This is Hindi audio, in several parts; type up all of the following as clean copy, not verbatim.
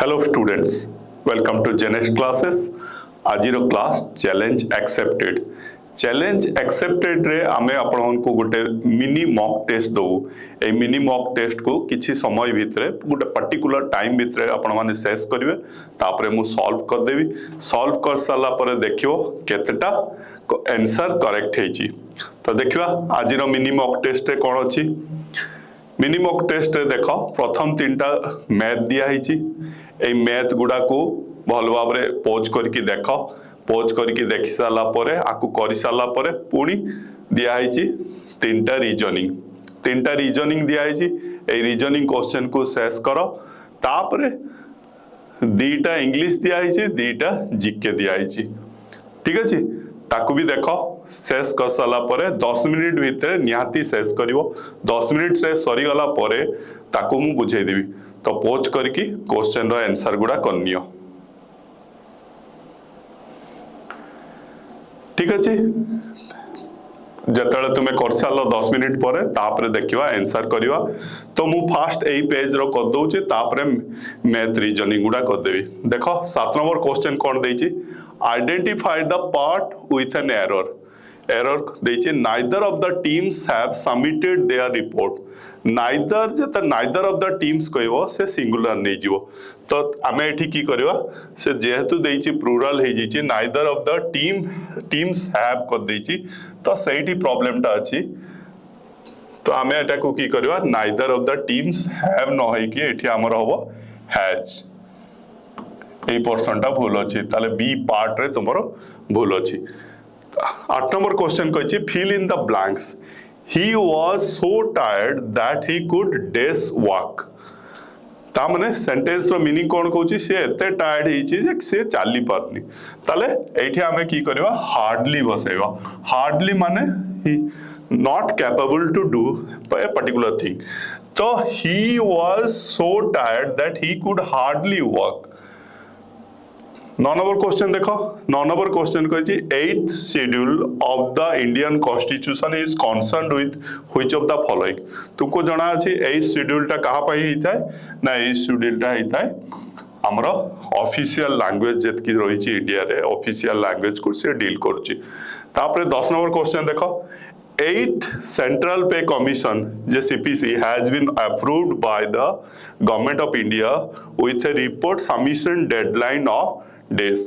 Hello students, welcome to GENXT classes. आजिरो class challenge accepted. Challenge accepted रे आमे आपण को गोटे मिनी मॉक टेस्ट दो। ए मिनी मॉक टेस्ट को किछि समय भितरे गोटे पर्टिकुलर टाइम भितरे आपण माने शेष करिवे, तापरे मु सॉल्व कर देबी। सॉल्व कर साला परे देखियो केतेटा आंसर करेक्ट हेची। तो देखिबा आजिरो मिनी मॉक टेस्ट रे कोन अछि। मिनी मॉक टेस्ट रे देखो प्रथम तीनटा मैथ दिया हेची। ए मैथ गुडा को भल भाव पोज करके देख, पोज करके देखि साला परे आकु करि साला परे पुणी दिया हेची तीनटा रीजनिंग दिया हेची। ए रीजनिंग क्वेश्चन को शेष करो, तापरे दीटा इंग्लिश दिया हेची, दीटा जीके दिया हेची। ठीक अछि, ताकु भी देखो शेष कर साला परे 10 मिनिट भितरे निहाती शेष करिवो। 10 मिनिट से सरी गला परे ताकु मु बुझाई देबी। तो पोज करके क्वेश्चन रो आंसर गुडा करनियो। ठीक अछि, जतले तुमे कर सालो 10 मिनिट परे तापरे देखिवा आंसर करिवा। तो मु फास्ट एई पेज रो कर दोउची, तापरे मैथ रीजनिंग गुडा कर देबी। देखो 7 नंबर क्वेश्चन कोन देइची, identify the part with an error. Error देइची neither of the teams have submitted their report. Neither जत नाइदर ऑफ द टीम्स कहबो से सिंगुलर नै जिवो। तो आमे एठी की करबा, से जेहेतु देइची प्लुरल हे जिची neither of the teams have कर देइची, तो सेठी प्रॉब्लम ता अछि। तो आमे एटा को की करबा, neither of the teams have न होई कि एठी हमर होबो हैज। ए पोर्शन ता भूल अछि, ताले बी पार्ट रे तुमरो भूल अछि। 8 नंबर क्वेश्चन कहछि fill in the blanks. He was so tired that he could dash walk। ता माने सेंटेंस रो मीनिंग कोन कहउची, से एते टायर्ड हेची जे से चाली पारनी। ताले एठी हमें की करबा, हार्डली बसेबा। हार्डली माने he not capable to do a particular thing। तो he was so tired that he could hardly walk। 9 number question देखो, 9 नंबर क्वेश्चन कहछि 8th schedule of the Indian constitution is concerned with which of the following. तुमको जाना अछि 8th शेड्यूल ता कहा पई हिताय ना, 8th शेड्यूल ता हिताय हमरो ऑफिशियल लैंग्वेज जेत की रहिछि इंडिया रे, ऑफिशियल लैंग्वेज को से डील करछि। तापरे 10 नंबर क्वेश्चन देखो 8th Central Pay Commission J CPC has been approved by the Government of India with a report submission deadline of days।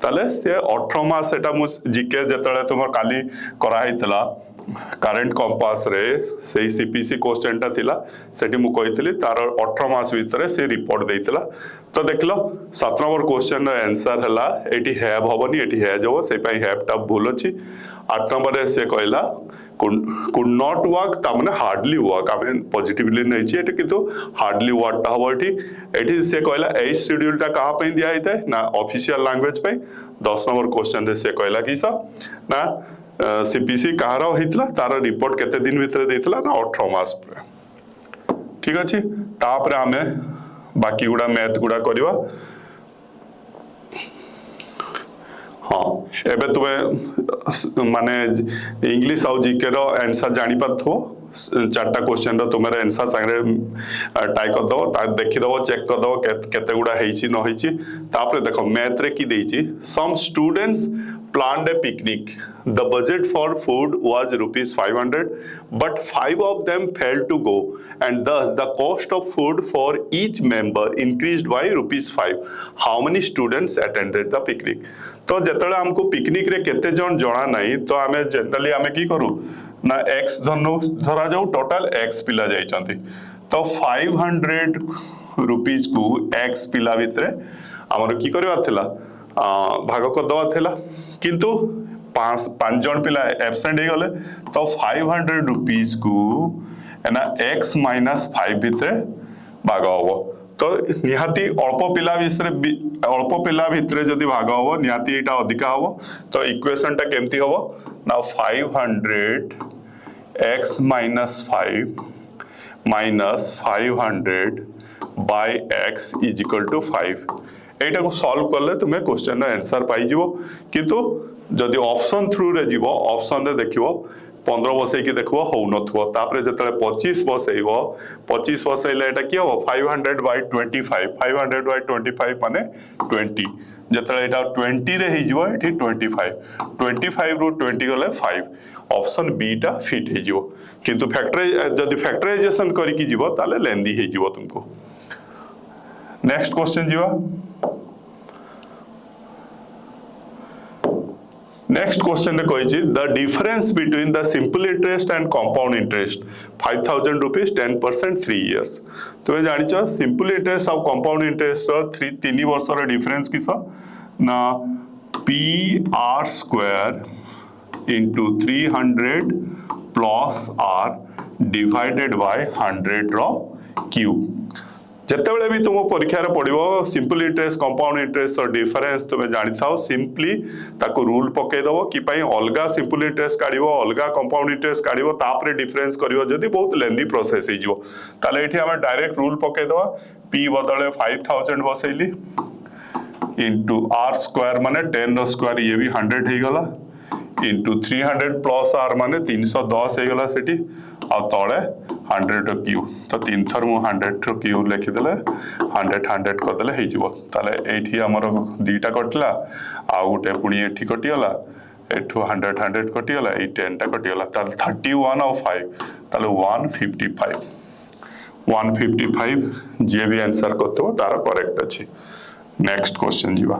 ताले से 18 मास सेटा मु जीके जतले तुमर काली करा हितला करंट कंपास रे से CPC क्वेश्चन ता थिला, सेठी मु कहितली तार 18 मास भीतर से रिपोर्ट देइतला। तो देखलो 7 नंबर क्वेश्चन रो आंसर हला एटी हैव होबनी, एटी हैज हो, से पई हैव ता भूल अछि। 8 नंबर रे से कहला could not walk, ता माने हार्डली वॉक। आमे पॉजिटिवली नै छी एटी, किंतु हार्डली वॉक ता होबो एटी। एटी से कहला 8th शेड्यूल ता कहा पई दिया हिताय ना, ऑफिशियल लैंग्वेज पे। 10 नंबर क्वेश्चन रे से कहला कि सा ना CPC कहारो हितला, तार रिपोर्ट केते दिन भीतर देइतला ना, 18 मास पे। ठीक अछि, तापरे आमे बाकी गुडा मैथ गुडा करबा। हाँ, एबे तुमे माने इंग्लिश और जीके रो आंसर जानि पाथो। 4टा क्वेश्चन रो तुमरे आंसर संगे टाइप कर दो, ता देखि दो, चेक कर दो केते गुडा हेछि न हेछि। तापरे देखो मैथ रे की देछि, some students planned a picnic। The budget for food was ₹500, but 5 of them failed to go, and thus the cost of food for each member increased by ₹5। How many students attended the picnic? तो जेतले हमको पिकनिक रे केते जन जणा नाही, तो आमे जनरली आमे की करू ना, x धरा जाऊ, टोटल x पिला जाइचंती। तो 500 रुपीस को x पिला भितरे हमर की करबा थिला, भाग कर दवा थिला, किंतु 5 जन पिला एब्सेंट हे गले। तो 500 रुपीस को एना x - 5 भितरे भाग होबो। तो निहाती अल्प पिला भितरे जदि भाग होबो, निहाती एटा अधिका होबो। तो इक्वेशन ता केमती होबो ना, 500 x - 5 minus 500 by x is equal to 5। एटा को सॉल्व करले तुमे क्वेश्चन रो आंसर पाई जिवो। किंतु जदि ऑप्शन थ्रू रे जिवो, ऑप्शन रे देखिवो 15 बसैकी देखो हो नथुव तापरे जतले 25 बसैबो 25 बसैले एटा की हो 500/25 500/25 माने 20 जतले एटा 20 रे हे जिवो एठी 25 रु 20 गले 5 ऑप्शन बी टा फिट हे जिवो किंतु जदि फैक्टराइजेशन करिकी जिवो ताले लेंदी हे जिवो तुमको। नेक्स्ट क्वेश्चन जीवा। नेक्स्ट क्वेश्चन रे कहिछि the difference between the simple interest and compound interest 5000 rupees 10% 3 years. तुमे जानिछ सिंपल इंटरेस्ट और कंपाउंड इंटरेस्ट रो 3 वर्ष रो डिफरेंस किस ना PR² into 300 plus R divided by 100 रो क्यूब। जितेबाला भी तुम परीक्षा पड़ो simple interest compound interest difference तुम्हें जानी था सिंपली ताको रूल पकईदव कि अलग सिंपल इंटरेस्ट काढ़ अलग कंपाउंड इंटरेस्ट काढ़ तापर डिफरेंस कर जदि बहुत लेंदी प्रोसेस हो डायरेक्ट रूल पकईदवा P बदले 5000 बसैली इंटू R² माने 10 रो स्क्वायर ये भी 100 हो गला इंटू 300 प्लस R माने 310 हो गला सेठी आ तले 100 रो क्यूब तो 3 थर मु 100 रो क्यूब लिखि देले 100 कर देले हे जिवो ताले एठी हमर दुईटा कटला आ गुटे पुणी एठी कटि गला एठु 100 कटि गला ए 10 टा कटि गला ताले 31 और 5 ताले 155 जे भी आंसर करतो तार करेक्ट अछि। नेक्स्ट क्वेश्चन जीवा।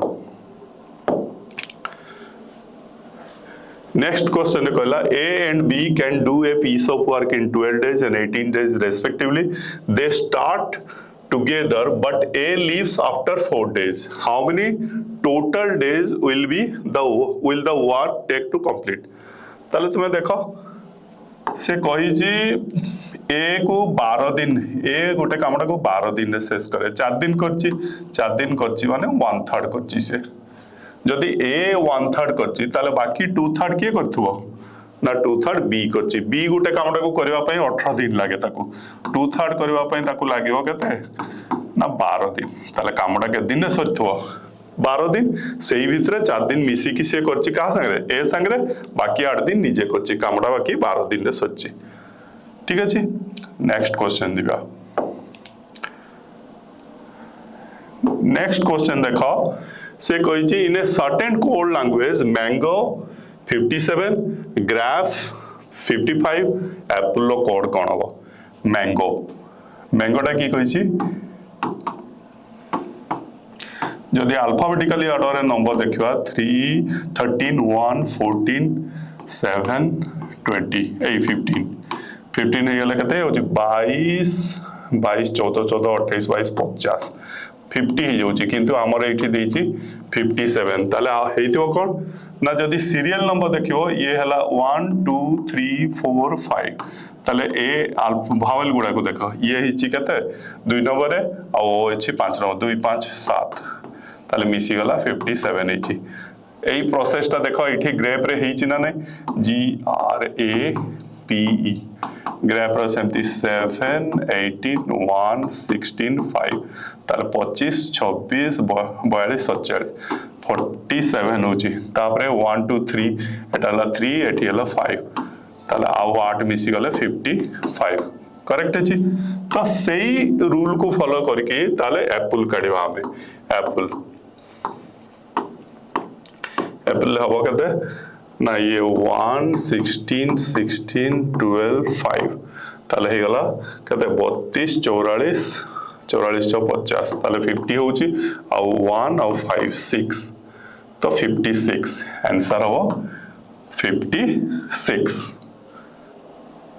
Next question कहला A and B can do a piece of work in 12 days and 18 days respectively. They start together but A leaves after 4 days. How many total days will the work take to complete? ताले तुम्हें देखो से कही A को 12 दिन A गोटे कामटा को 12 दिन शेष करे 4 दिन करची माने 1/3 करची से जदि A 1/3 करची ताले बाकी 2/3 किए करथुवो ना 2/3 B करची B गोटे कामटा को करबा पई 18 दिन लागे ताको 2/3 करबा पई ताको लागिवो केते ना 12 दिन ताले कामटा के दिन सरथुवो 12 दिन सेही भितरे 4 दिन मिसी कि से करची का संगे A संगे बाकी 8 दिन निजे करची कामटा बाकी 12 दिन रे सरची। ठीक अछि। नेक्स्ट क्वेश्चन दिबा। नेक्स्ट क्वेश्चन देखो से कही in a certain code language mango 57 graph 55 apple code कौन हम मैंगोटा की कही जदि अल्फाबेटिकली ऑर्डर नंबर देखा 3 13 1 14 7 20 15 हो गला केते 22 14 14 28 22 50 50 हो जाउची किंतु हमर एठी देइची 57 ताले हेइतो कोन ना जदि सीरियल नंबर देखियो ये हला 1 2 3 4 5 ताले ए भावेल गुडा को देखो ये हिची केते 2 नंबर रे आ ओ हिची 5 नंबर 2 5 7 ताले मिसी गला 57 हिची एई प्रोसेसटा देखो एठी ग्रेप रे हिची ना नै GRAPE ग्रेप रो सेमती 7 18 1 16 5 ताले 25 26 42 47 47 होची तापरे 1 2 3 एटाला 3 एठी हला 5 ताले आउ 8 मिसी गले 55 करेक्ट अछि। तो सेही रूल को फॉलो करके ताले एप्पल काढिबा हमें एप्पल हबो कते ना ये 1 16 16 12 5 ताले हे गला कते 32 44 44 50 ताले 50 होची आ 1 और 5 6 तो 56 आंसर हो 56।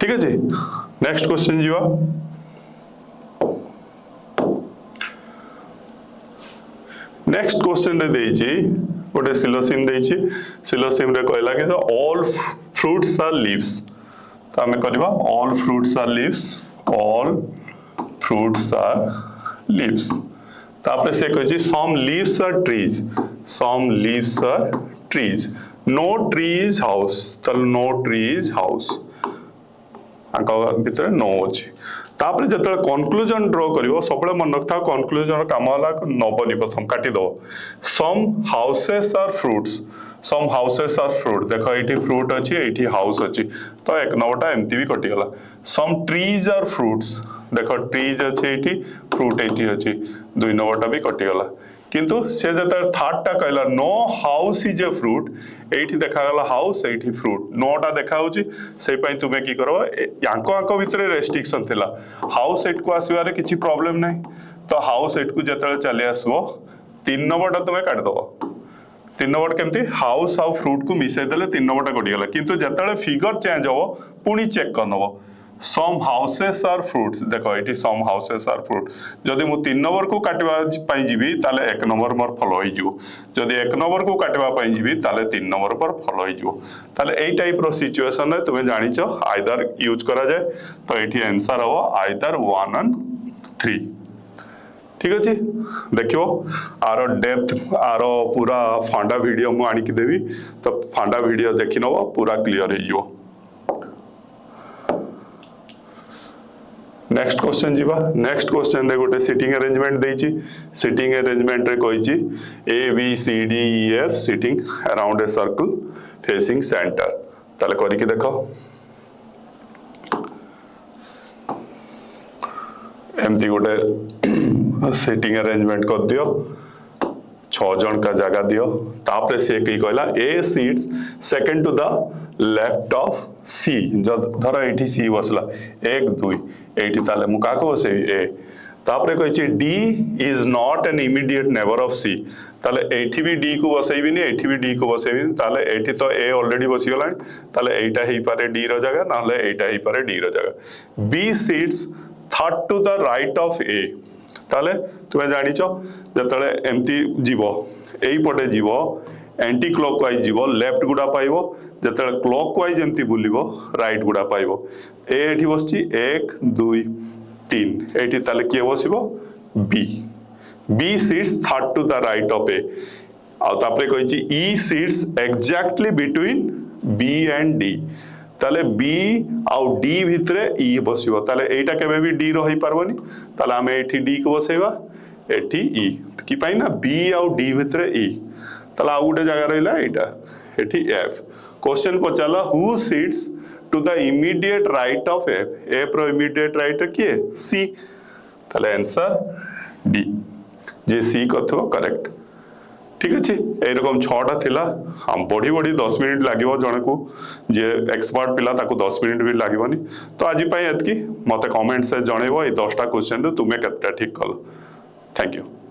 ठीक है जी। नेक्स्ट क्वेश्चन जीवा। नेक्स्ट क्वेश्चन रे देइची गोटे सिलोसिम देइची सिलोसिम रे कहला कि ऑल फ्रूट्स आर लीव्स तो हमें करबा ऑल फ्रूट्स आर लीव्स तापर से कहछि some leaves are trees no trees house तो नो ट्रीज हाउस आका भीतर नो अछि तापर जतले कंक्लूजन ड्रॉ करिवो सबले मन रखता कंक्लूजन काम होला नबनी प्रथम काटी दो some houses are fruits some houses are fruit देख ये फ्रूट अच्छी ये हाउस अच्छी तो 1 नंबरटा एमती भी कटिगला सम ट्रीज आर फ्रूट्स देख ट्रीज अच्छे ये फ्रूट ये अच्छी 2 नंबरटा भी कटिगला किंतु से जब थर्ड टा कहला no house is a fruit ये देखागला हाउस ये फ्रूट नोटा देखा से तुम्हें कि कर आंको भितर रेस्ट्रिक्शन थिला हाउस एट को आसबार किसी प्रॉब्लम नहीं तो हाउस एट को जो चली आसो 3 नंबरटा तुम्हें काटिदेव 3 नंबर केमती हाउस आउ फ्रूट को मिसई देले 3 नंबरटा कटिगला किंतु जतले फिगर चेंज हो पुणी चेक करनबो सम हाउसेस आर फ्रूट्स देखो ये सम हाउसेस आर फ्रूट जदि मु 3 नंबर को काटवा पई जीवी ताले 1 नंबर मोर फॉलो होई जिवो जदि 1 नंबर को काटवा पई जीवी ताले 3 नंबर पर फॉलो होई जिवो ताले एई टाइप रो सिचुएशन रे तुमे जानिचो आइदर यूज करा जाए तो एठी आंसर हो आइदर 1 एंड 3 ठीक अच्छे देखो आर डेप्थ आर पूरा फांडा वीडियो मु आनिक देवी तो फांडा वीडियो देखि नबो पूरा क्लियर हो नेक्स्ट क्वेश्चन जीवा नेक्स्ट क्वेश्चन रे गोटे सिटिंग अरेंजमेंट देछि सिटिंग अरेंजमेंट रे कहिछि A B C D E F sitting around a circle facing centre ताले करि के देखो एमती गोटे सिटिंग अरेंजमेंट कर दियो 6 जन का जगह दियो तापरे से कही कहला A seats second to the left of C जब धर एठी सी बसला 1 2 एठी ताले मु काको बसे ए तापरे कहिछि D is not an immediate neighbour of C ताले एठी भी डी को बसैबिनी एठी भी डी को बसैबिनी ताले एठी तो ए ऑलरेडी बसी गलानी ताले एटा ही पारे डी रो जगह नाले एटा ही पारे डी रो जगह B seats third to the right of A ताले तुम्हें जानिच जतले एमती जीवो एई पटे जीवो एंटी क्लॉकवाइज जीवो लेफ्ट गुडा पाइबो जतले क्लॉकवाइज एमती बुलिबो राइट गुडा पाइबो ए एठी बसची 1 2 3 एठी ताले के बसिबो B B seats third to the right of A आ तापरे कहिची E seats exactly between B and D ताले बी आउ डी भितरे ई बसिबो ताले एटा केबे भी डी रही पारबनी ताले हमें एठी डी को बसेबा एठी ई कि पाई ना बी आउ डी भितरे ई ताले आ गुटे जगह रहिला एटा एठी एफ क्वेश्चन पचाला who sits to the immediate right of F रो इमीडिएट राइट किए सी ताले आंसर डी जे सी कथो करेक्ट ठीक अच्छे एरकम 6टा थिला हम बढ़ी बढ़ी 10 मिनिट लागिवो जणे को जे एक्सपर्ट पिला ताको 10 मिनिट भी लागिवनी तो आज पई एतकी मते कमेंट से जणेबो ए 10टा क्वेश्चन रे तुमे केतटा ठीक कलो थैंक यू।